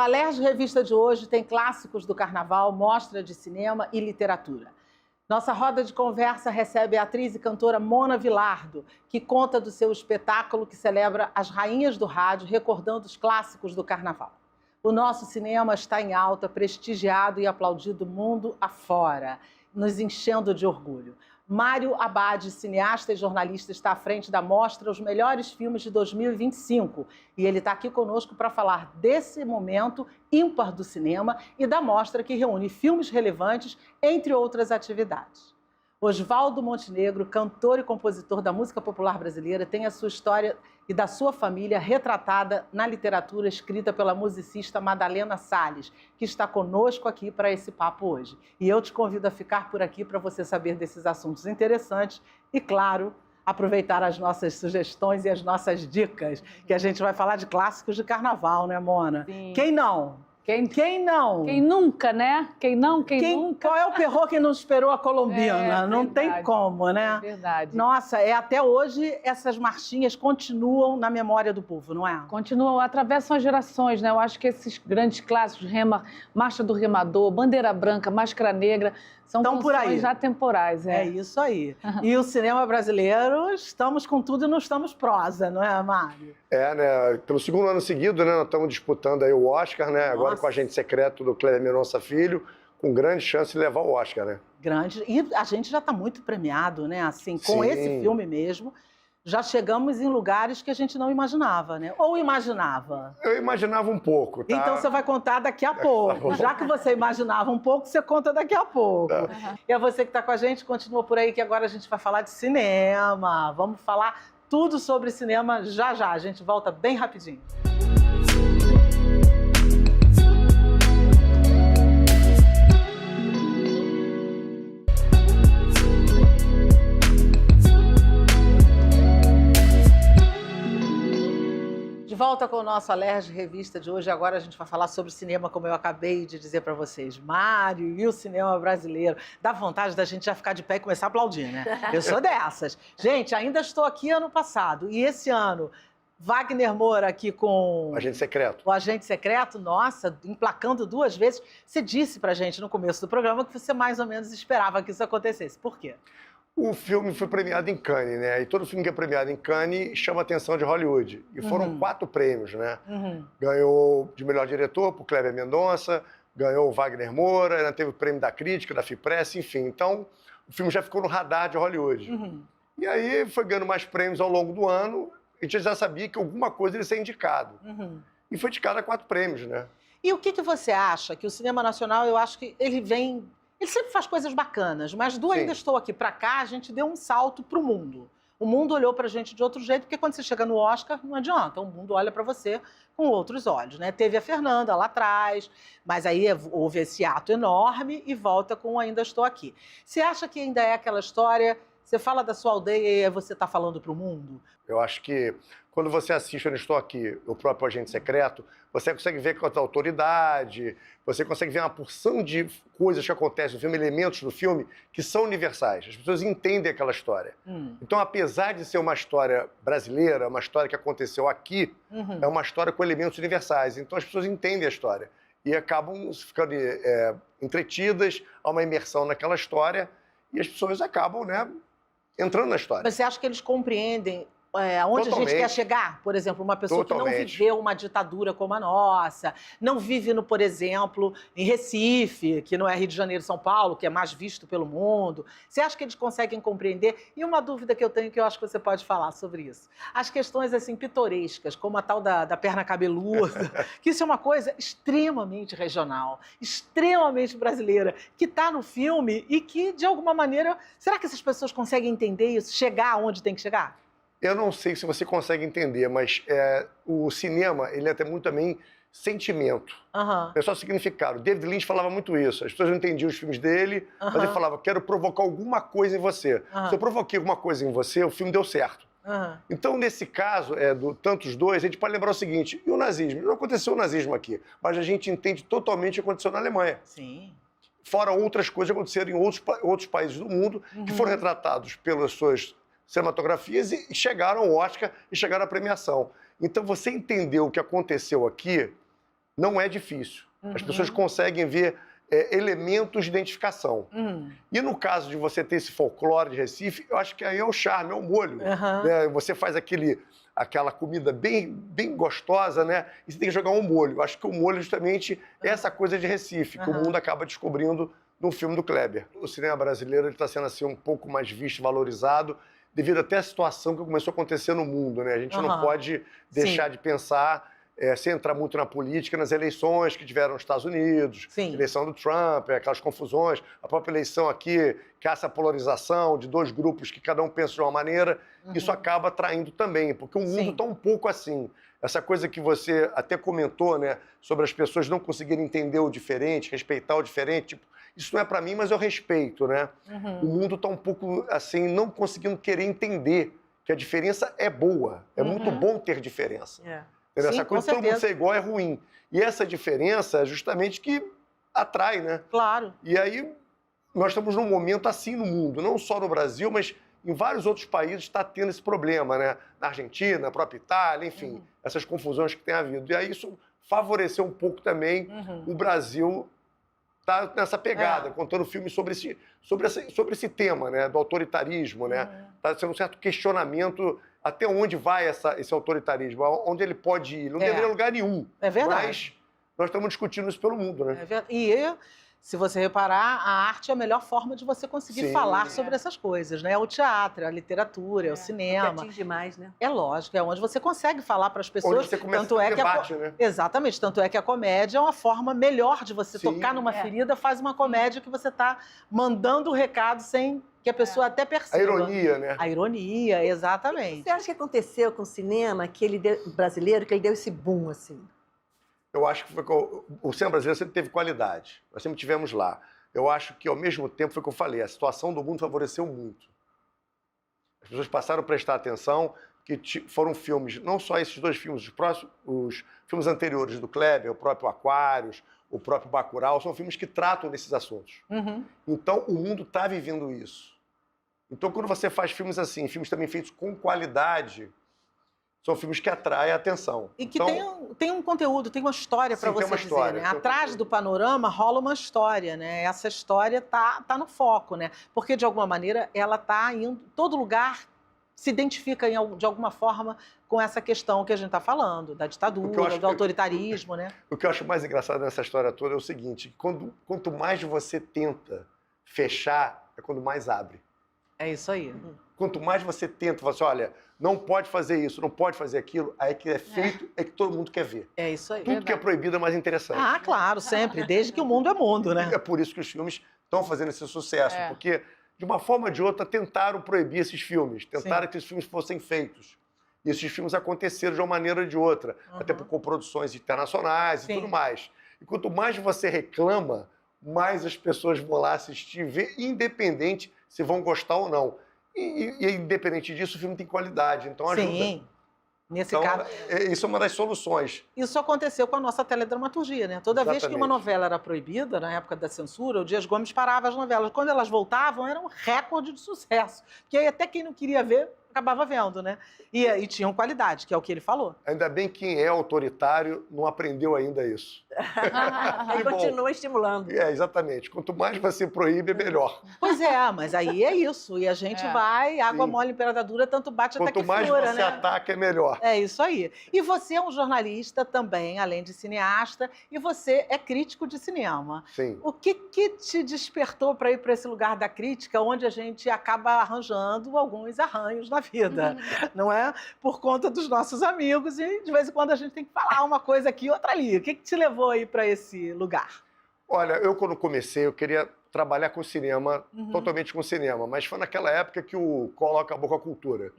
Alerj Revista de hoje tem clássicos do carnaval, mostra de cinema e literatura. Nossa roda de conversa recebe a atriz e cantora Mona Vilardo, que conta do seu espetáculo que celebra as rainhas do rádio, recordando os clássicos do carnaval. O nosso cinema está em alta, prestigiado e aplaudido mundo afora, nos enchendo de orgulho. Mário Abad, cineasta e jornalista, está à frente da mostra Os Melhores Filmes de 2025. E ele está aqui conosco para falar desse momento ímpar do cinema e da mostra que reúne filmes relevantes, entre outras atividades. Osvaldo Montenegro, cantor e compositor da música popular brasileira, tem a sua história e da sua família retratada na literatura escrita pela musicista Madalena Salles, que está conosco aqui para esse papo hoje. E eu te convido a ficar por aqui para você saber desses assuntos interessantes e, claro, aproveitar as nossas sugestões e as nossas dicas, que a gente vai falar de clássicos de carnaval, né, Mona? Sim. Quem não? Quem não? Quem nunca, né? Quem nunca? Qual é o perro que não esperou a colombina? Não tem como, né? É verdade. Nossa, até hoje essas marchinhas continuam na memória do povo, não é? Continuam, atravessam as gerações, né? Eu acho que esses grandes clássicos, Marcha do Remador, Bandeira Branca, Máscara Negra, são canções já temporais. É isso aí. E o cinema brasileiro, estamos com tudo e não estamos prosa, não é, Mário? Né? Pelo segundo ano seguido, né? Nós estamos disputando aí o Oscar, né? Nossa. Agora com o Agente Secreto do Kleber Mendonça Filho, com grande chance de levar o Oscar, né? Grande. E a gente já está muito premiado, né? Assim, com esse filme mesmo, já chegamos em lugares que a gente não imaginava, né? Ou imaginava? Eu imaginava um pouco, tá? Então você vai contar daqui a pouco. Já que você imaginava um pouco, você conta daqui a pouco. E a você que está com a gente, continua por aí, que agora a gente vai falar de cinema. Vamos falar tudo sobre cinema já já. A gente volta bem rapidinho. De volta com o nosso Alerj Revista de hoje. Agora a gente vai falar sobre cinema, como eu acabei de dizer para vocês. Mário e o cinema brasileiro. Dá vontade da gente já ficar de pé e começar a aplaudir, né? Eu sou dessas. Gente, ainda estou aqui ano passado. E esse ano, Wagner Moura aqui com... O Agente Secreto. O Agente Secreto, nossa, emplacando 2 vezes. Você disse pra gente no começo do programa que você mais ou menos esperava que isso acontecesse. Por quê? O filme foi premiado em Cannes, né? E todo filme que é premiado em Cannes chama a atenção de Hollywood. E foram 4 prêmios, né? Ganhou de melhor diretor por Kleber Mendonça, ganhou o Wagner Moura, ainda teve o prêmio da crítica, da FIPRESS, enfim. Então, o filme já ficou no radar de Hollywood. E aí foi ganhando mais prêmios ao longo do ano. A gente já sabia que alguma coisa ele ia ser indicado. E foi indicado a 4 prêmios, né? E o que você acha? Que o cinema nacional, eu acho que ele vem... Ele sempre faz coisas bacanas, mas do Ainda Estou Aqui pra cá, a gente deu um salto pro mundo. O mundo olhou pra gente de outro jeito, porque quando você chega no Oscar, não adianta, o mundo olha pra você com outros olhos, né? Teve a Fernanda lá atrás, mas aí houve esse ato enorme e volta com o Ainda Estou Aqui. Você acha que ainda é aquela história, você fala da sua aldeia e você tá falando pro mundo? Eu acho que quando você assiste Ainda Estou Aqui, o próprio Agente Secreto, você consegue ver com a autoridade, você consegue ver uma porção de coisas que acontecem no filme, elementos do filme, que são universais. As pessoas entendem aquela história. Então, apesar de ser uma história brasileira, uma história que aconteceu aqui, é uma história com elementos universais. Então, as pessoas entendem a história e acabam ficando entretidas, há uma imersão naquela história e as pessoas acabam, né, entrando na história. Mas você acha que eles compreendem onde a gente quer chegar? Por exemplo, uma pessoa que não viveu uma ditadura como a nossa, não vive, por exemplo, em Recife, que não é Rio de Janeiro, São Paulo, que é mais visto pelo mundo. Você acha que eles conseguem compreender? E uma dúvida que eu tenho, que eu acho que você pode falar sobre isso. As questões, assim, pitorescas, como a tal da perna cabeluda, que isso é uma coisa extremamente regional, extremamente brasileira, que está no filme e que, de alguma maneira, será que essas pessoas conseguem entender isso, chegar onde tem que chegar? Eu não sei se você consegue entender, mas o cinema, ele é até muito também sentimento. É só significado. David Lynch falava muito isso. As pessoas não entendiam os filmes dele, mas ele falava, quero provocar alguma coisa em você. Se eu provoquei alguma coisa em você, o filme deu certo. Então, nesse caso, tantos dois, a gente pode lembrar o seguinte, e o nazismo? Não aconteceu o nazismo aqui, mas a gente entende totalmente o que aconteceu na Alemanha. Sim. Fora outras coisas que aconteceram em outros países do mundo, que foram retratados pelas suas cinematografias e chegaram ao Oscar e chegaram à premiação. Então, você entendeu o que aconteceu aqui, não é difícil. As pessoas conseguem ver elementos de identificação. E no caso de você ter esse folclore de Recife, eu acho que aí é o charme, é o molho. Né? Você faz aquela comida bem gostosa, né? E você tem que jogar um molho. Eu acho que o molho justamente é essa coisa de Recife, que o mundo acaba descobrindo no filme do Kleber. O cinema brasileiro está sendo assim, um pouco mais visto e valorizado, devido até à situação que começou a acontecer no mundo. Né? A gente não pode deixar de pensar, sem entrar muito na política, nas eleições que tiveram nos Estados Unidos, eleição do Trump, aquelas confusões, a própria eleição aqui, que há essa polarização de dois grupos que cada um pensa de uma maneira, isso acaba atraindo também, porque o mundo está um pouco assim. Essa coisa que você até comentou, né, sobre as pessoas não conseguirem entender o diferente, respeitar o diferente, tipo, isso não é para mim, mas eu respeito, né? O mundo está um pouco assim, não conseguindo querer entender que a diferença é boa, é muito bom ter diferença. Essa coisa de todo mundo ser igual é ruim. E essa diferença é justamente que atrai, né? Claro. E aí nós estamos num momento assim no mundo, não só no Brasil, mas em vários outros países está tendo esse problema, né? Na Argentina, na própria Itália, enfim, essas confusões que tem havido. E aí isso favoreceu um pouco também o Brasil tá nessa pegada, contando filmes sobre esse tema, né? Do autoritarismo, né? Está sendo um certo questionamento até onde vai esse autoritarismo, onde ele pode ir. Não deveria lugar nenhum. É verdade. Mas nós estamos discutindo isso pelo mundo, né? É verdade. E se você reparar, a arte é a melhor forma de você conseguir falar sobre essas coisas, né? É o teatro, é a literatura, é o cinema. Que atinge mais, né? É lógico, é onde você consegue falar para as pessoas. Onde você começa a debate, né? Exatamente, tanto é que a comédia é uma forma melhor de você tocar numa ferida, faz uma comédia que você está mandando o recado sem que a pessoa até perceba. A ironia, né? A ironia, exatamente. O que você acha que aconteceu com o cinema brasileiro, que ele deu esse boom, assim? Eu acho que o cinema brasileiro sempre teve qualidade. Nós sempre tivemos lá. Eu acho que, ao mesmo tempo, foi o que eu falei, a situação do mundo favoreceu muito. As pessoas passaram a prestar atenção que foram filmes, não só esses dois filmes, os filmes anteriores do Kleber, o próprio Aquários, o próprio Bacurau, são filmes que tratam desses assuntos. Então, o mundo está vivendo isso. Então, quando você faz filmes assim, filmes também feitos com qualidade, são filmes que atraem a atenção. E que tem um conteúdo, tem uma história para você dizer, né? Atrás do panorama rola uma história, né? Essa história tá no foco, né? Porque, de alguma maneira, ela tá indo... Todo lugar se identifica, de alguma forma, com essa questão que a gente está falando, da ditadura, do autoritarismo, né? O que eu acho mais engraçado nessa história toda é o seguinte, quanto mais você tenta fechar, é quando mais abre. É isso aí. Quanto mais você tenta, você assim, olha, não pode fazer isso, não pode fazer aquilo, aí que é feito, é que todo mundo quer ver. É isso aí. Tudo que é proibido é mais interessante. Ah, claro, sempre, desde que o mundo é mundo, né? É por isso que os filmes estão fazendo esse sucesso, porque, de uma forma ou de outra, tentaram proibir esses filmes, tentaram que esses filmes fossem feitos. E esses filmes aconteceram de uma maneira ou de outra, até por coproduções internacionais e tudo mais. E quanto mais você reclama, mais as pessoas vão lá assistir, ver, independente se vão gostar ou não. E independente disso, o filme tem qualidade, então ajuda. Sim, nesse caso... Isso é uma das soluções. Isso aconteceu com a nossa teledramaturgia, né? Toda vez que uma novela era proibida, na época da censura, o Dias Gomes parava as novelas. Quando elas voltavam, era um recorde de sucesso. Porque aí até quem não queria ver, acabava vendo, né? E tinham qualidade, que é o que ele falou. Ainda bem que quem é autoritário não aprendeu ainda isso. Ele continua estimulando. Exatamente. Quanto mais você proíbe, é melhor. Pois é, mas aí é isso. E a gente vai, água mole em pedra dura, tanto bate até que fura, né? Quanto mais você ataca, é melhor. É isso aí. E você é um jornalista também, além de cineasta, e você é crítico de cinema. Sim. O que te despertou para ir para esse lugar da crítica, onde a gente acaba arranjando alguns arranhos na vida, não é? Por conta dos nossos amigos, e de vez em quando a gente tem que falar uma coisa aqui e outra ali. O que te levou aí para esse lugar? Olha, eu quando comecei, eu queria trabalhar com cinema, totalmente com cinema, mas foi naquela época que o Collor acabou com a cultura.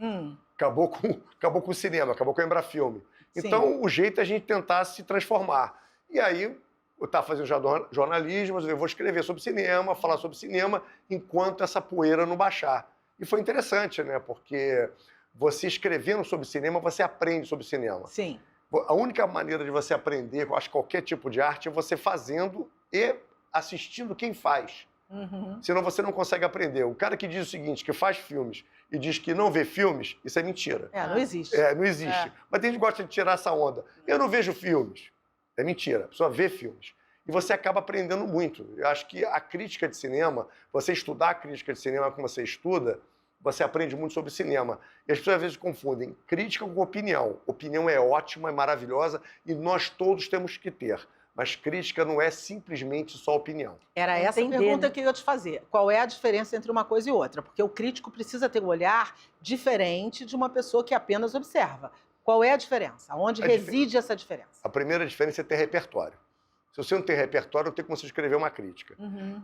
Acabou com o cinema, acabou com a Embrafilme. Então, o jeito é a gente tentar se transformar. E aí, eu estava fazendo jornalismo, eu vou escrever sobre cinema, falar sobre cinema, enquanto essa poeira não baixar. E foi interessante, né? Porque você escrevendo sobre cinema, você aprende sobre cinema. Sim. A única maneira de você aprender, eu acho, qualquer tipo de arte, é você fazendo e assistindo quem faz. Senão você não consegue aprender. O cara que diz o seguinte, que faz filmes e diz que não vê filmes, isso é mentira. Não existe. Não existe. Mas tem gente que gosta de tirar essa onda. Eu não vejo filmes. É mentira. A pessoa vê filmes. E você acaba aprendendo muito. Eu acho que a crítica de cinema, você estudar a crítica de cinema como você estuda, você aprende muito sobre cinema. E as pessoas às vezes confundem crítica com opinião. Opinião é ótima, é maravilhosa e nós todos temos que ter. Mas crítica não é simplesmente só opinião. Era essa a pergunta que eu ia te fazer. Qual é a diferença entre uma coisa e outra? Porque o crítico precisa ter um olhar diferente de uma pessoa que apenas observa. Qual é a diferença? Onde reside essa diferença? A primeira diferença é ter repertório. Se você não tem repertório, não tem como você escrever uma crítica.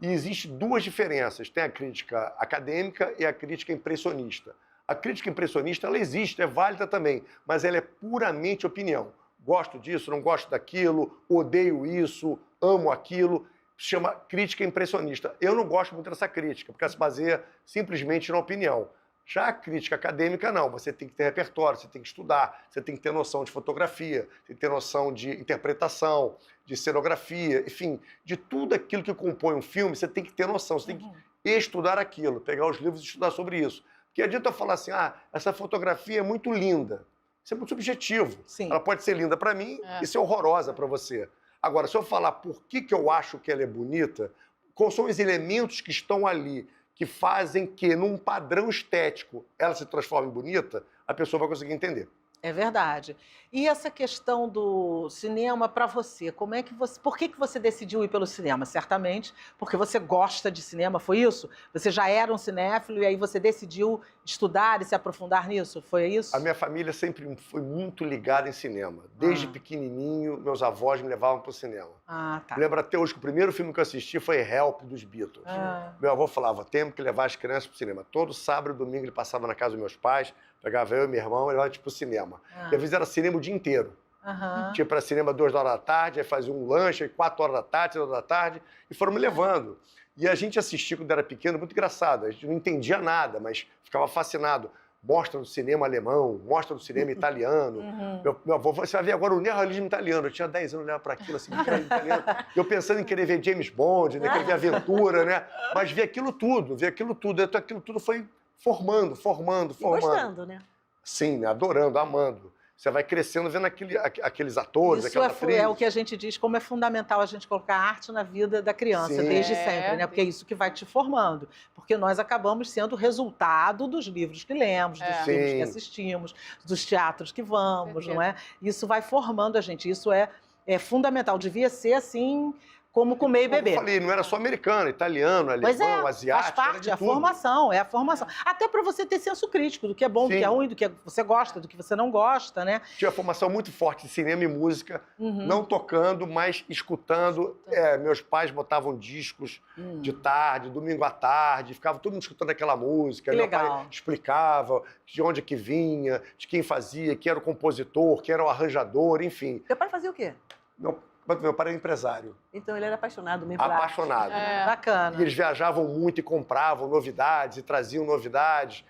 E existem duas diferenças. Tem a crítica acadêmica e a crítica impressionista. A crítica impressionista, ela existe, é válida também, mas ela é puramente opinião. Gosto disso, não gosto daquilo, odeio isso, amo aquilo. Se chama crítica impressionista. Eu não gosto muito dessa crítica, porque ela se baseia simplesmente na opinião. Já a crítica acadêmica, não. Você tem que ter repertório, você tem que estudar, você tem que ter noção de fotografia, tem que ter noção de interpretação, de cenografia, enfim, de tudo aquilo que compõe um filme, você tem que ter noção, você tem que estudar aquilo, pegar os livros e estudar sobre isso. Porque adianta eu falar assim, essa fotografia é muito linda. Isso é muito subjetivo. Sim. Ela pode ser linda para mim e ser horrorosa para você. Agora, se eu falar por que eu acho que ela é bonita, quais são os elementos que estão ali que fazem que, num padrão estético, ela se transforme em bonita, a pessoa vai conseguir entender. É verdade. E essa questão do cinema para você, como é que você, por que você decidiu ir pelo cinema? Certamente porque você gosta de cinema, foi isso? Você já era um cinéfilo e aí você decidiu estudar e se aprofundar nisso, foi isso? A minha família sempre foi muito ligada em cinema. Desde pequenininho, meus avós me levavam para o cinema. Tá. Eu lembro até hoje que o primeiro filme que eu assisti foi Help, dos Beatles. Meu avô falava, temos que levar as crianças para o cinema. Todo sábado e domingo ele passava na casa dos meus pais, pegava eu e meu irmão e levava para o cinema. E às vezes era cinema o dia inteiro. Tinha para cinema 2 horas da tarde, aí fazia um lanche, aí 4 horas da tarde, 6 horas da tarde, e foram me levando. E a gente assistia quando era pequeno, muito engraçado. A gente não entendia nada, mas ficava fascinado. Mostra do cinema alemão, mostra do cinema italiano. Meu avô falou, você vai ver agora o neorrealismo italiano. Eu tinha 10 anos, olhava para aquilo assim, italiano. Eu pensando em querer ver James Bond, né, querer ver Aventura, né? Mas ver aquilo tudo, aquilo tudo foi formando. E gostando, né? Sim, adorando, amando. Você vai crescendo vendo aqueles atores, isso aquelas atrizes. É o que a gente diz, como é fundamental a gente colocar arte na vida da criança, desde sempre, né? Porque é isso que vai te formando. Porque nós acabamos sendo resultado dos livros que lemos, dos filmes que assistimos, dos teatros que vamos, não é? Isso vai formando a gente, isso é fundamental. Devia ser assim, como comer e beber. Eu falei, não era só americano, italiano, alemão, asiático. Faz parte, é a formação, é a formação. Até para você ter senso crítico do que é bom, do que é ruim, do que você gosta, do que você não gosta, né? Tinha uma formação muito forte de cinema e música, não tocando, mas escutando. Meus pais botavam discos de tarde, domingo à tarde, ficava todo mundo escutando aquela música. Meu pai explicava de onde que vinha, de quem fazia, quem era o compositor, quem era o arranjador, enfim. Seu pai fazia o quê? Meu pai era empresário. Então ele era apaixonado mesmo por Apaixonado. Bacana. E eles viajavam muito e compravam novidades, e traziam novidades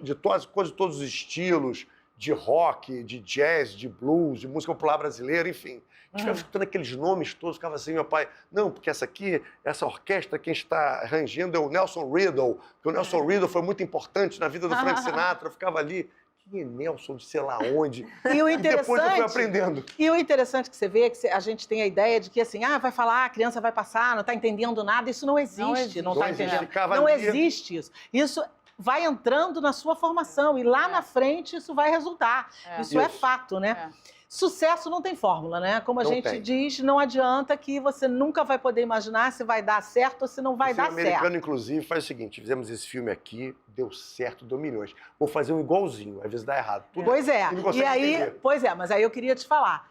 de todas coisas, de todos os estilos, de rock, de jazz, de blues, de música popular brasileira, enfim. A gente ficava escutando aqueles nomes todos, ficava assim, meu pai, não, porque essa orquestra, quem está arranjando é o Nelson Riddle, porque o Nelson Riddle foi muito importante na vida do Frank Sinatra, eu ficava ali. Quem é Nelson de sei lá onde? E depois eu fui aprendendo. E o interessante que você vê é que a gente tem a ideia de que assim, vai falar, a criança vai passar, não está entendendo nada. Isso não existe, não está entendendo. Não existe isso. Isso vai entrando na sua formação e lá na frente isso vai resultar. Isso é fato, né? Sucesso não tem fórmula, né? Como a gente diz, não adianta que você nunca vai poder imaginar se vai dar certo ou se não vai dar certo. O americano, inclusive, faz o seguinte, fizemos esse filme aqui, deu certo, deu milhões. Vou fazer um igualzinho, às vezes dá errado. Pois é, mas aí eu queria te falar,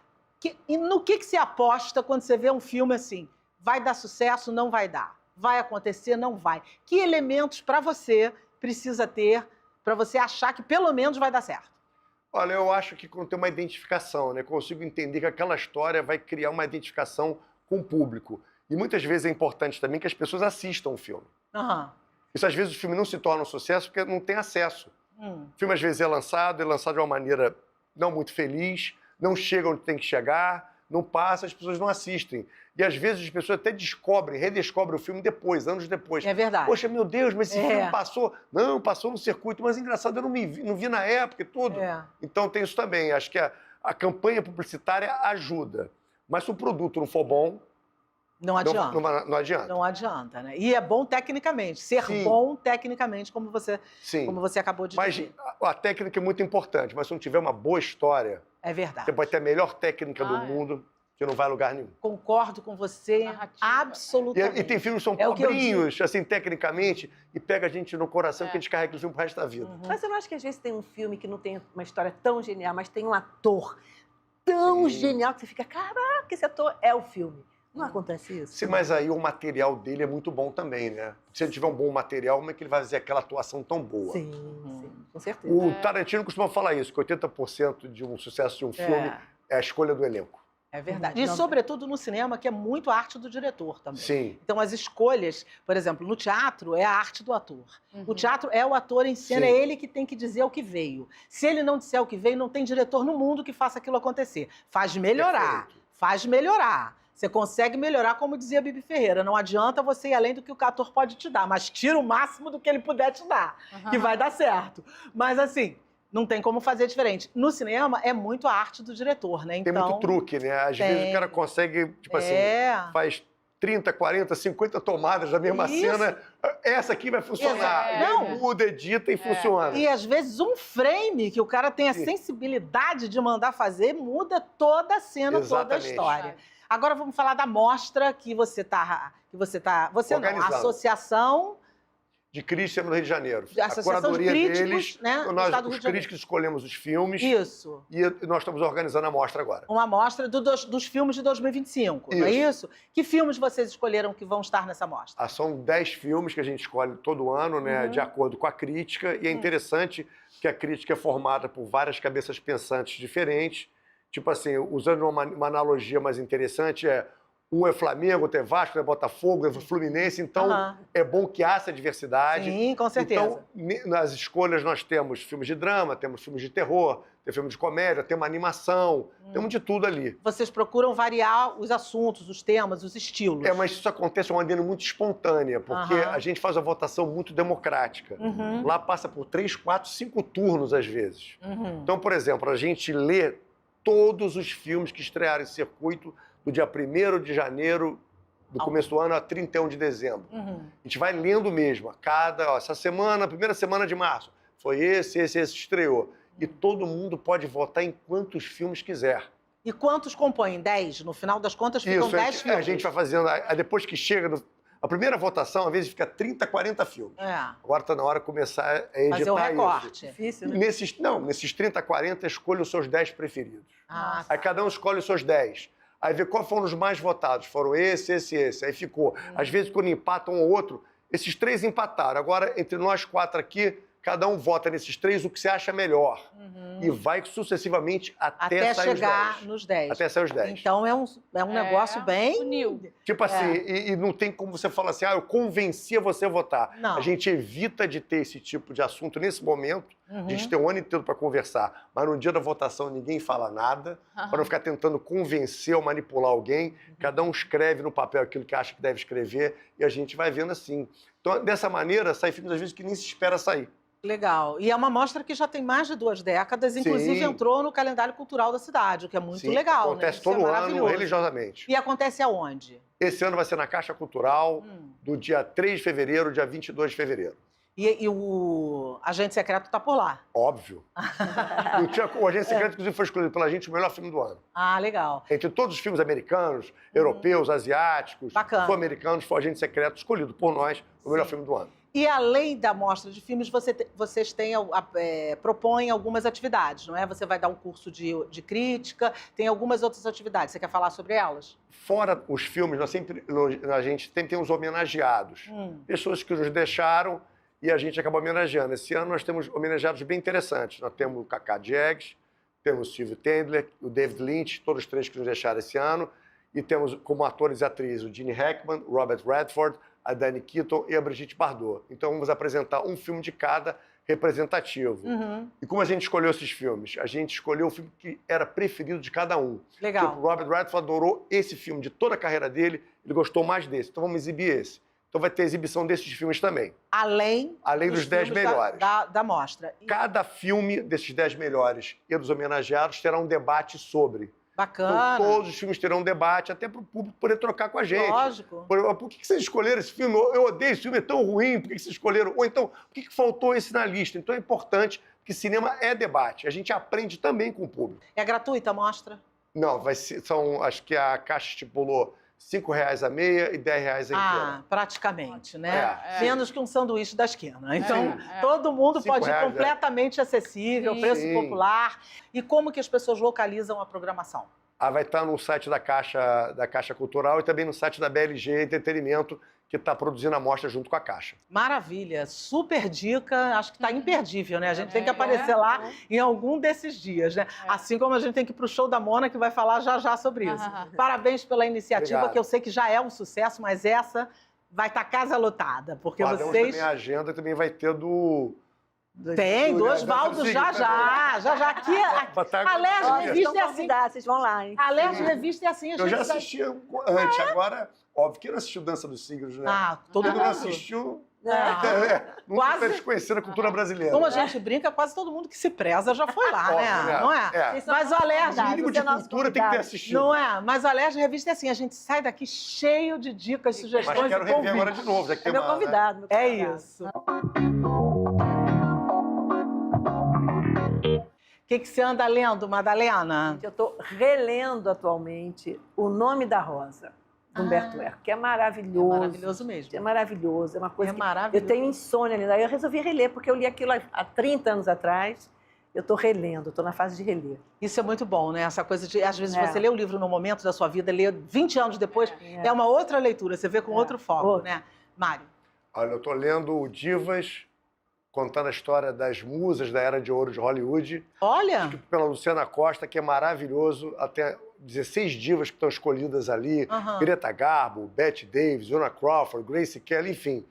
e no que se aposta quando você vê um filme assim, vai dar sucesso, não vai dar, vai acontecer, não vai. Que elementos para você precisa ter para você achar que pelo menos vai dar certo? Olha, eu acho que quando tem uma identificação, né? Consigo entender que aquela história vai criar uma identificação com o público. E muitas vezes é importante também que as pessoas assistam o filme. Isso às vezes o filme não se torna um sucesso porque não tem acesso. O filme às vezes é lançado de uma maneira não muito feliz, não chega onde tem que chegar, não passa, as pessoas não assistem. E às vezes as pessoas até redescobrem o filme depois, anos depois. É verdade. Poxa, meu Deus, mas esse filme passou. Não, passou no circuito, mas engraçado, eu não vi na época e tudo. Então tem isso também. Acho que a campanha publicitária ajuda. Mas se o produto não for bom, não adianta. Não adianta. Não adianta, né? E é bom tecnicamente. Ser Sim. bom tecnicamente, como você acabou de dizer. Mas a técnica é muito importante, mas se não tiver uma boa história, é verdade. você pode ter a melhor técnica do mundo, que não vai a lugar nenhum. Concordo com você, absolutamente. E tem filmes que são pobrinhos, assim, tecnicamente, e pega a gente no coração que a gente carrega o filme pro resto da vida. Mas eu não acho que às vezes tem um filme que não tem uma história tão genial, mas tem um ator tão genial que você fica, caraca, esse ator é o filme. Não acontece isso? Sim, mas aí o material dele é muito bom também, né? Se ele tiver um bom material, como é que ele vai fazer aquela atuação tão boa? Sim, com certeza. O Tarantino costuma falar isso, que 80% de um sucesso de um filme é a escolha do elenco. É verdade. E, sobretudo, no cinema, que é muito a arte do diretor também. Sim. Então, as escolhas, por exemplo, no teatro, é a arte do ator. O teatro é o ator em cena, é ele que tem que dizer o que veio. Se ele não disser o que veio, não tem diretor no mundo que faça aquilo acontecer. Faz melhorar. Faz melhorar. Você consegue melhorar, como dizia Bibi Ferreira. Não adianta você ir além do que o ator pode te dar, mas tira o máximo do que ele puder te dar, que vai dar certo. Mas, assim, não tem como fazer diferente. No cinema, é muito a arte do diretor, né? Então, tem muito truque, né? Às vezes o cara consegue, tipo assim, faz 30, 40, 50 tomadas da mesma cena. Essa aqui vai funcionar. Não. Muda, edita e funciona. E às vezes um frame que o cara tem a sensibilidade de mandar fazer muda toda a cena, toda a história. Agora vamos falar da mostra que você tá não, a Associação de Críticos no Rio de Janeiro. A curadoria deles, né? Nós, os críticos, escolhemos os filmes. Isso. E nós estamos organizando a mostra agora. Uma mostra dos filmes de 2025, não é isso? Que filmes vocês escolheram que vão estar nessa mostra? São 10 filmes que a gente escolhe todo ano, né? De acordo com a crítica. E é interessante que a crítica é formada por várias cabeças pensantes diferentes. Tipo assim, usando uma analogia mais interessante, um é Flamengo, outro é Vasco, outro é Botafogo, outro é Fluminense, então é bom que haja essa diversidade. Sim, com certeza. Então, nas escolhas nós temos filmes de drama, temos filmes de terror, tem filme de comédia, tem uma animação, temos de tudo ali. Vocês procuram variar os assuntos, os temas, os estilos. Mas isso acontece de uma maneira muito espontânea, porque a gente faz uma votação muito democrática. Lá passa por 3, 4, 5 turnos às vezes. Então, por exemplo, a gente lê todos os filmes que estrearam em circuito do dia 1º de janeiro do começo do ano a 31 de dezembro. A gente vai lendo mesmo. Essa semana, a primeira semana de março, foi esse estreou. E todo mundo pode votar em quantos filmes quiser. E quantos compõem? 10? No final das contas ficam 10 filmes? A gente vai fazendo, depois que chega... A primeira votação, às vezes, fica 30, 40 filmes. Agora está na hora de começar a editar fazer um recorte. Isso. Difícil, né? Nesses 30, 40, escolha os seus 10 preferidos. Aí cada um escolhe os seus 10. Aí vê quais foram os mais votados. Foram esse. Aí ficou. Às vezes, quando empata um ou outro, esses 3 empataram. Agora, entre nós 4 aqui, cada um vota nesses 3 o que você acha melhor. E vai sucessivamente até sair chegar nos 10. Até sair os 10. Então é um negócio bem... Funil. Tipo assim, e não tem como você falar assim, eu convenci você a votar. Não. A gente evita de ter esse tipo de assunto nesse momento. A gente tem um ano inteiro para conversar. Mas no dia da votação ninguém fala nada. Para não ficar tentando convencer ou manipular alguém. Cada um escreve no papel aquilo que acha que deve escrever. E a gente vai vendo assim. Então, dessa maneira, sai filmes às vezes que nem se espera sair. Legal. E é uma mostra que já tem mais de 2 décadas, inclusive entrou no calendário cultural da cidade, o que é muito legal. Acontece todo ano, religiosamente. E acontece aonde? Esse ano vai ser na Caixa Cultural, do dia 3 de fevereiro ao dia 22 de fevereiro. E o Agente Secreto está por lá? Óbvio. O Agente Secreto, inclusive, foi escolhido pela gente o melhor filme do ano. Legal. Entre todos os filmes americanos, europeus, asiáticos, sul-americanos, foi o Agente Secreto escolhido por nós o melhor filme do ano. E além da mostra de filmes, vocês propõem algumas atividades, não é? Você vai dar um curso de crítica, tem algumas outras atividades. Você quer falar sobre elas? Fora os filmes, a gente sempre tem os homenageados. Pessoas que nos deixaram e a gente acaba homenageando. Esse ano nós temos homenageados bem interessantes. Nós temos o Cacá Diegues, temos o Steve Tendler, o David Lynch, todos os 3 que nos deixaram esse ano. E temos como atores e atrizes o Gene Hackman, o Robert Redford, a Diane Keaton e a Brigitte Bardot. Então vamos apresentar um filme de cada representativo. E como a gente escolheu esses filmes? A gente escolheu o filme que era preferido de cada um. Legal. Tipo, o Robert Redford adorou esse filme de toda a carreira dele, ele gostou mais desse. Então vamos exibir esse. Então vai ter exibição desses filmes também. Além dos 10 melhores. Da mostra. Cada filme desses 10 melhores e dos homenageados terá um debate sobre. Bacana. Então, todos os filmes terão um debate, até para o público poder trocar com a gente. Lógico. Por que vocês escolheram esse filme? Eu odeio esse filme, é tão ruim, por que vocês escolheram? Ou então, por que faltou esse na lista? Então é importante, porque cinema é debate. A gente aprende também com o público. É gratuita a mostra? Não, acho que a caixa estipulou R$5 a meia e R$10 a inteira. Ah, praticamente, né? É. Menos que um sanduíche da esquina. Então, todo mundo pode ir R$5, completamente acessível, Sim. preço Sim. popular. E como que as pessoas localizam a programação? Vai estar no site da Caixa Cultural e também no site da BLG Entretenimento, que está produzindo a mostra junto com a Caixa. Maravilha, super dica, acho que está imperdível, né? A gente tem que aparecer lá em algum desses dias, né? Assim como a gente tem que ir para o show da Mona, que vai falar já sobre isso. Parabéns pela iniciativa, Obrigado. que eu sei que já é um sucesso, mas essa vai estar casa lotada, porque Guardamos vocês... também a agenda, também vai ter do Tem, do Oswaldo já. Aqui, a Leste Revista é assim. Vocês vão lá, hein? A Leste Revista é assim. Eu já assisti antes, agora, óbvio que eu não assisti Dança dos Signos, né? Todo Quem não mundo assistiu, Quase. nunca fez conhecer a cultura brasileira. Como a gente brinca, quase todo mundo que se preza já foi lá, Óbvio, né? né? Não é? É. Mas o Alerj, O mínimo de cultura tem que ter assistido. não é? Mas o Alerj Revista é assim, a gente sai daqui cheio de dicas, sugestões Mas quero e rever convites. agora de novo. Já que É tem meu uma, convidado. meu É convidado. isso. O que você anda lendo, Madalena? Eu estou relendo atualmente O Nome da Rosa, do Humberto Eco, que é É maravilhoso. maravilhoso mesmo. É maravilhoso, é uma coisa É que maravilhoso. eu tenho insônia ainda. Aí eu resolvi reler, porque eu li aquilo há 30 anos atrás. Eu estou relendo, estou na fase de reler. Isso é muito bom, né? Essa coisa de, às vezes, É. você lê o livro no momento da sua vida, lê 20 anos depois, é uma outra leitura, você vê com outro foco, Outro. né? Mário. Olha, eu estou lendo o Divas, contando a história das musas da Era de Ouro de Hollywood, Olha, escrito pela Luciana Costa, que é maravilhoso. Até 16 divas que estão escolhidas ali. Aham. Greta Garbo, Bette Davis, Joan Crawford, Grace Kelly, enfim.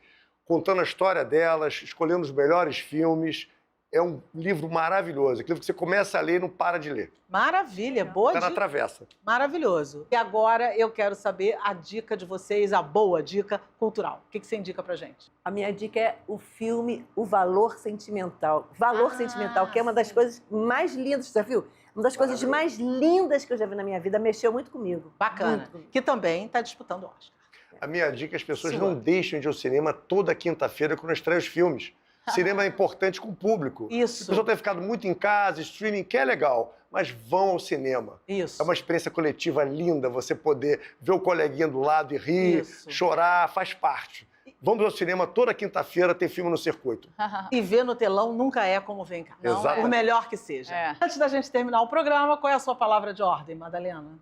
Contando a história delas, escolhendo os melhores filmes. É um livro maravilhoso. Aquele que você começa a ler e não para de ler. maravilha, boa Está na dica. travessa. Maravilhoso. E agora eu quero saber a dica de vocês, a boa dica cultural. O que você indica pra gente? A minha dica é o filme O Valor Sentimental. Valor Sentimental, que é uma das coisas mais lindas, você já viu? Uma das coisas mais lindas que eu já vi na minha vida. Mexeu muito comigo. Bacana. Muito comigo. Que também está disputando o Oscar. A minha dica é que as pessoas Sua. não deixem de ir ao cinema toda quinta-feira quando estreia os filmes. Cinema é importante com o público. Isso. A pessoa tem ficado muito em casa, streaming, que é legal, mas vão ao cinema. Isso. É uma experiência coletiva linda, você poder ver o coleguinha do lado e rir, Isso. chorar, faz parte. Vamos ao cinema toda quinta-feira, tem filme no circuito. E ver no telão nunca é como ver em casa. Não é. Por melhor que seja. É. Antes da gente terminar o programa, qual é a sua palavra de ordem, Madalena?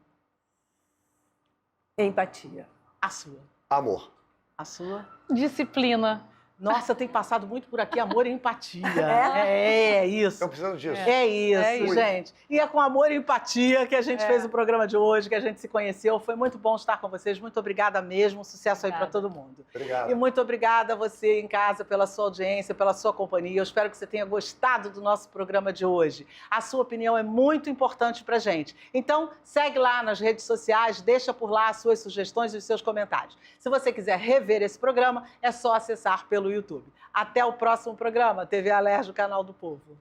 Empatia. A sua. Amor. A sua? Disciplina. Nossa, tem passado muito por aqui amor e empatia. É? É isso. Estão precisando disso. É isso, É isso. gente. E é com amor e empatia que a gente fez o programa de hoje, que a gente se conheceu. Foi muito bom estar com vocês. Muito obrigada mesmo. Sucesso aí para todo mundo. Obrigado. E muito obrigada a você em casa pela sua audiência, pela sua companhia. Eu espero que você tenha gostado do nosso programa de hoje. A sua opinião é muito importante para a gente. Então, segue lá nas redes sociais, deixa por lá as suas sugestões e os seus comentários. Se você quiser rever esse programa, é só acessar pelo YouTube. Até o próximo programa, TV Alerj, o canal do povo.